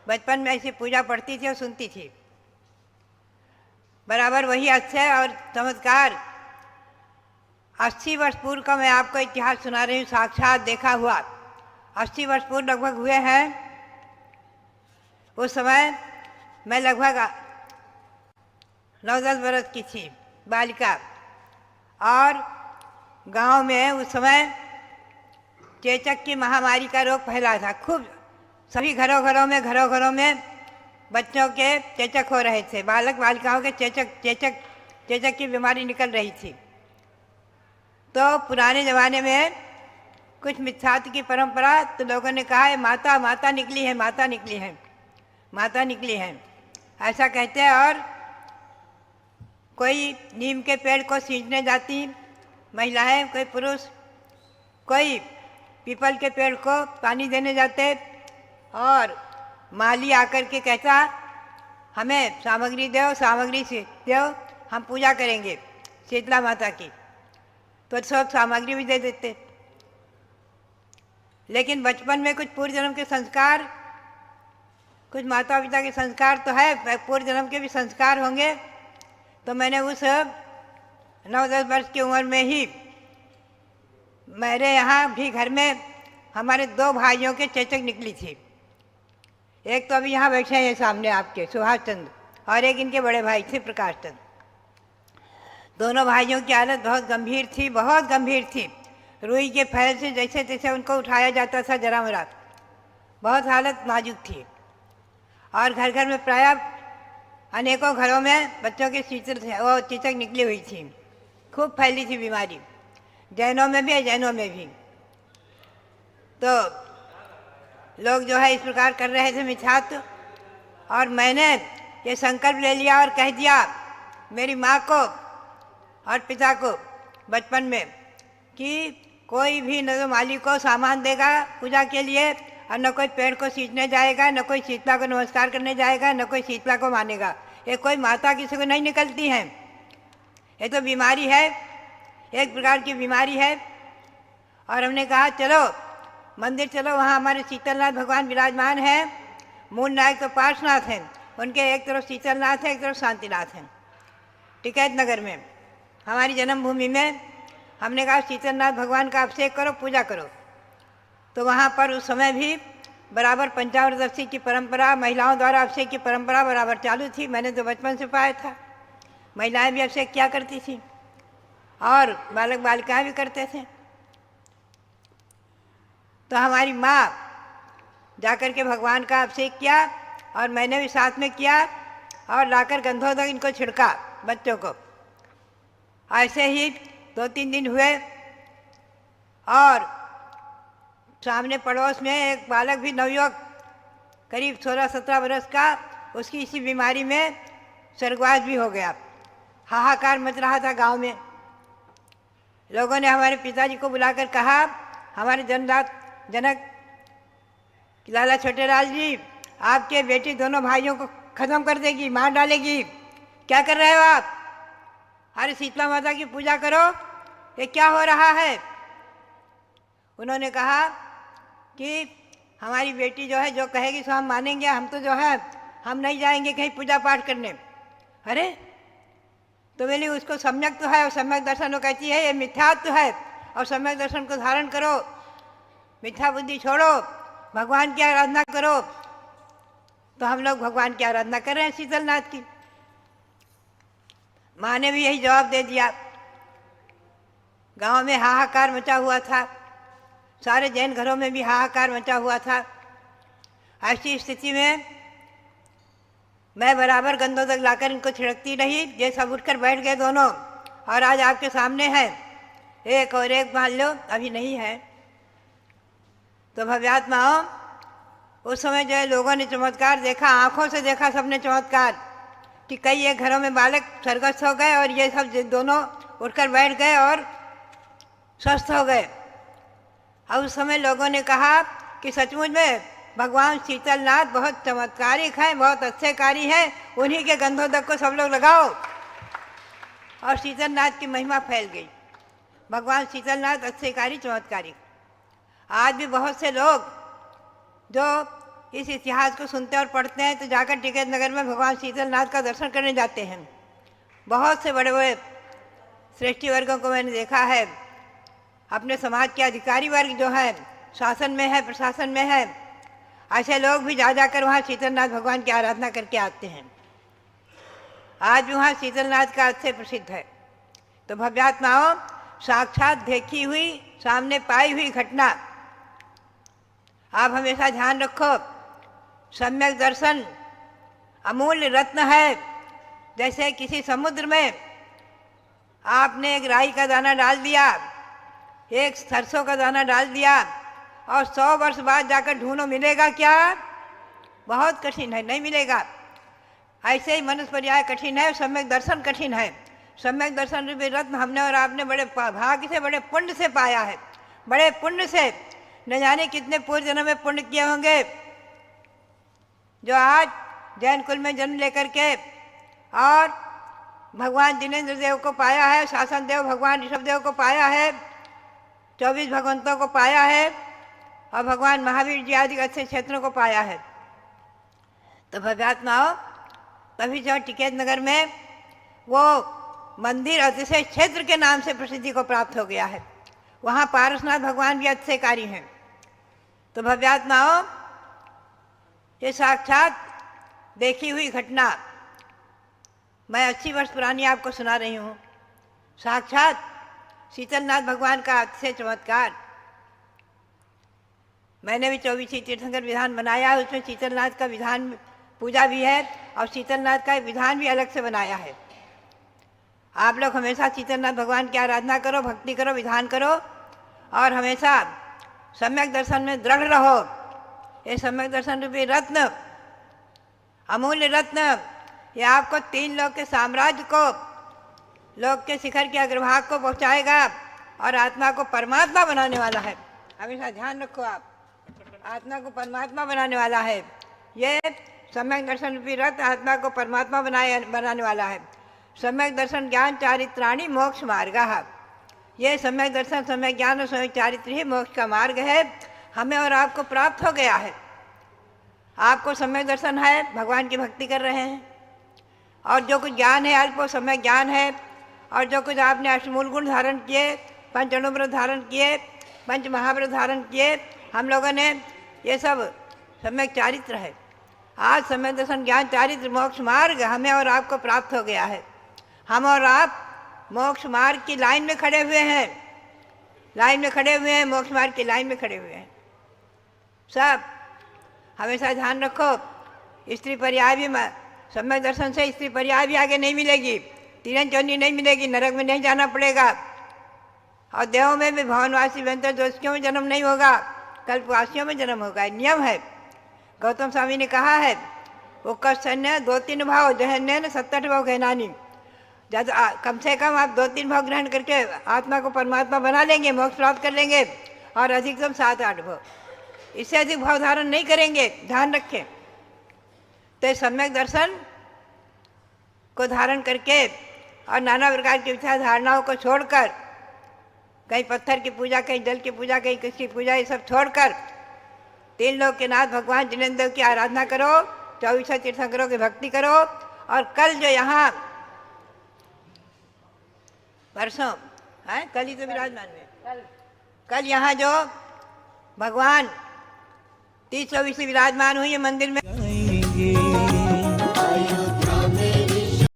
बचपन में ऐसी पूजा पढ़ती थी और सुनती थी। बराबर वही अक्षय और चमत्कार 80 वर्ष पूर्व का मैं आपको इतिहास सुना रही हूँ, साक्षात देखा हुआ। 80 वर्ष पूर्व लगभग हुए हैं। उस समय मैं लगभग 9-10 वर्ष की थी, बालिका, और गांव में उस समय चेचक की महामारी का रोग फैला था। खूब सभी घरों में बच्चों के चेचक हो रहे थे, बालक बालिकाओं के चेचक की बीमारी निकल रही थी। तो पुराने ज़माने में कुछ मिथ्यात्व की परंपरा, तो लोगों ने कहा है माता निकली है, ऐसा कहते हैं। और कोई नीम के पेड़ को सींचने जाती महिलाएं, कोई पुरुष, कोई पीपल के पेड़ को पानी देने जाते, और माली आकर के कहता हमें सामग्री दो, हम पूजा करेंगे शीतला माता की। तो सब सामग्री भी दे देते। लेकिन बचपन में कुछ पूर्व जन्म के संस्कार, कुछ माता पिता के संस्कार तो है, पूर्व जन्म के भी संस्कार होंगे। तो मैंने उस 9-10 वर्ष की उम्र में ही मेरे यहाँ भी घर में हमारे 2 भाइयों के चेचक निकली थी। एक तो अभी यहाँ बैठे हैं सामने आपके, सुभाष चंद्र, और एक इनके बड़े भाई थे, प्रकाश चंद्र। दोनों भाइयों की हालत बहुत गंभीर थी। रुई के फैल से जैसे तैसे उनको उठाया जाता था, जरा मरा, बहुत हालत नाजुक थी। और घर घर में प्रायः अनेकों घरों में बच्चों के चेचक निकली हुई थी। खूब फैली थी बीमारी, जैनों में भी अजैनों में भी। तो लोग जो है इस प्रकार कर रहे थे मिथ्यात्व। और मैंने ये संकल्प ले लिया और कह दिया मेरी माँ को और पिता को बचपन में कि कोई भी न तो माली को सामान देगा पूजा के लिए, और न कोई पेड़ को सींचने जाएगा, न कोई शीतला को नमस्कार करने जाएगा, न कोई शीतला को मानेगा। ये कोई माता किसी को नहीं निकलती हैं, ये तो बीमारी है, एक प्रकार की बीमारी है। और हमने कहा चलो मंदिर चलो, वहाँ हमारे शीतलनाथ भगवान विराजमान हैं। मूल नायक तो पार्श्वनाथ हैं, उनके एक तरफ शीतलनाथ है, एक तरफ शांतिनाथ हैं, टिकैत नगर में, हमारी जन्मभूमि में। हमने कहा शीतलनाथ भगवान का अभिषेक करो, पूजा करो। तो वहाँ पर उस समय भी बराबर पंचामृतदर्शी की परंपरा, महिलाओं द्वारा अभिषेक की परंपरा बराबर चालू थी। मैंने तो बचपन से पाया था, महिलाएं भी अभिषेक किया करती थी और बालक बालिकाएं भी करते थे। तो हमारी माँ जाकर के भगवान का अभिषेक किया और मैंने भी साथ में किया, और लाकर गंधोदक इनको छिड़का बच्चों को। ऐसे ही 2-3 दिन हुए, और सामने पड़ोस में एक बालक भी, नवयुवक, करीब 16-17 वर्ष का, उसकी इसी बीमारी में स्वर्गवास भी हो गया। हाहाकार मच रहा था गांव में। लोगों ने हमारे पिताजी को बुलाकर कहा, हमारे जनक लाला छोटेलाल जी, आपके बेटी दोनों भाइयों को खत्म कर देगी, मार डालेगी, क्या कर रहे हो आप? अरे शीतला माता की पूजा करो, ये क्या हो रहा है? उन्होंने कहा कि हमारी बेटी जो है जो कहेगी सो हम मानेंगे, हम तो जो है हम नहीं जाएंगे कहीं पूजा पाठ करने। अरे तो बोली उसको सम्यक तो है, और सम्यक दर्शन वो कहती है ये मिथ्यात्व है, और सम्यक दर्शन को धारण करो, मिथ्या बुद्धि छोड़ो, भगवान की आराधना करो। तो हम लोग भगवान की आराधना कर रहे हैं शीतलनाथ की। माँ ने भी यही जवाब दे दिया। गांव में हाहाकार मचा हुआ था, सारे जैन घरों में भी हाहाकार मचा हुआ था। ऐसी स्थिति में मैं बराबर गंधोदक लाकर इनको छिड़कती रही। ये सब उठकर बैठ गए दोनों, और आज आपके सामने है, एक और एक मान लो अभी नहीं है। तो भव्यात्माओं, उस समय जो है लोगों ने चमत्कार देखा, आंखों से देखा सबने चमत्कार, कि कई एक घरों में बालक स्वर्गस्थ हो गए, और ये सब दोनों उठकर बैठ गए और स्वस्थ हो गए। और उस समय लोगों ने कहा कि सचमुच में भगवान शीतलनाथ बहुत चमत्कारिक हैं, बहुत अच्छे कारी हैं, उन्हीं के गंधोदक को सब लोग लगाओ। और शीतलनाथ की महिमा फैल गई। भगवान शीतलनाथ अच्छे कारी चमत्कारिक। आज भी बहुत से लोग जो इस इतिहास को सुनते और पढ़ते हैं तो जाकर टिकैत नगर में भगवान शीतलनाथ का दर्शन करने जाते हैं। बहुत से बड़े बड़े श्रेष्ठी वर्गों को मैंने देखा है, अपने समाज के अधिकारी वर्ग जो है, शासन में है, प्रशासन में है, ऐसे लोग भी जा जाकर वहाँ शीतलनाथ भगवान की आराधना करके आते हैं। आज भी वहाँ शीतलनाथ का अच्छे प्रसिद्ध है। तो भव्यात्माओं, साक्षात देखी हुई, सामने पाई हुई घटना आप हमेशा ध्यान रखो। सम्यक दर्शन अमूल्य रत्न है। जैसे किसी समुद्र में आपने एक राई का दाना डाल दिया, एक सरसों का दाना डाल दिया और 100 वर्ष बाद जाकर ढूंढो, मिलेगा क्या? बहुत कठिन है, नहीं मिलेगा। ऐसे ही मनुष्य पर्याय कठिन है, सम्यक दर्शन कठिन है। सम्यक दर्शन रूपी रत्न हमने और आपने बड़े भाग्य से, बड़े पुण्य से पाया है। बड़े पुण्य से, न जाने कितने पूर्व जन्म में पुण्य किए होंगे, जो आज जैन कुल में जन्म लेकर के और भगवान जिनेन्द्र देव को पाया है, शासन देव भगवान ऋषभदेव को पाया है, 24 भगवंतों को पाया है और भगवान महावीर जी आदि अच्छे क्षेत्रों को पाया है। तो भव्यात्माओं, तभी जो टिकैत नगर में वो मंदिर अतिशय क्षेत्र के नाम से प्रसिद्धि को प्राप्त हो गया है। वहाँ पारसनाथ भगवान भी अच्छे कार्य हैं। तो भव्यात्माओं, ये साक्षात देखी हुई घटना मैं 80 वर्ष पुरानी आपको सुना रही हूँ। साक्षात शीतलनाथ भगवान का अतिशय चमत्कार। मैंने भी 24 तीर्थंकर विधान बनाया है, उसमें शीतलनाथ का विधान पूजा भी है और शीतलनाथ का विधान भी अलग से बनाया है। आप लोग हमेशा शीतलनाथ भगवान की आराधना करो, भक्ति करो, विधान करो और हमेशा सम्यक दर्शन में दृढ़ रहो। ये सम्यक दर्शन रूपी रत्न, अमूल्य रत्न, ये आपको 3 लोक के साम्राज्य को, लोक के शिखर के अग्रभाग को पहुंचाएगा और आत्मा को परमात्मा बनाने वाला है। हमेशा ध्यान रखो, आप आत्मा को परमात्मा बनाने वाला है। ये सम्यक दर्शन रूपी रत्न आत्मा को परमात्मा बनाने वाला है। सम्यक दर्शन ज्ञान चारित्राणि मोक्ष मार्ग। ये सम्यक दर्शन, सम्यक ज्ञान और सम्यक चारित्र ही मोक्ष का मार्ग है। हमें और आपको प्राप्त हो गया है। आपको सम्यक दर्शन है, भगवान की भक्ति कर रहे हैं, और जो कुछ ज्ञान है अल्प सम्यक ज्ञान है, और जो कुछ आपने अष्टमूल गुण धारण किए, 5 अणुव्रत धारण किए, 5 महाव्रत धारण किए, हम लोगों ने, ये सब सम्यक चारित्र है। आज सम्यक दर्शन ज्ञान चारित्र मोक्ष मार्ग हमें और आपको प्राप्त हो गया है। हम और आप मोक्ष मार्ग की लाइन में खड़े हुए हैं, लाइन में खड़े हुए हैं, मोक्ष मार्ग की लाइन में खड़े हुए हैं। सब हमेशा ध्यान रखो। स्त्री पर्याय भी, सम्यक दर्शन से स्त्री पर्याय भी आगे नहीं मिलेगी, तीरन चौनी नहीं मिलेगी, नरक में नहीं जाना पड़ेगा, और देवों में भी भवनवासी व्यंतर दोषियों में जन्म नहीं होगा, कल्पवासियों में जन्म होगा। नियम है। गौतम स्वामी ने कहा है, वो कष्टन्य 2-3 भाव, जहन्य ने 67 भाव कहनानी। जब कम से कम आप 2-3 भाव ग्रहण करके आत्मा को परमात्मा बना लेंगे, मोक्ष प्राप्त कर लेंगे, और अधिकतम 7-8 भाव, इससे अधिक भाव धारण नहीं करेंगे। ध्यान रखें। तो सम्यक दर्शन को धारण करके और नाना प्रकार की विचार धारणाओं को छोड़कर, कहीं पत्थर की पूजा, कहीं जल की पूजा, कहीं किसकी पूजा, ये सब छोड़कर 3 लोक के नाथ भगवान जिनेन्द्र देव की आराधना करो, 24 तीर्थंकरों की भक्ति करो। और कल जो यहाँ परसों है, कल ही तो विराजमान में, कल यहाँ जो भगवान 30-24 विराजमान हुई है मंदिर में।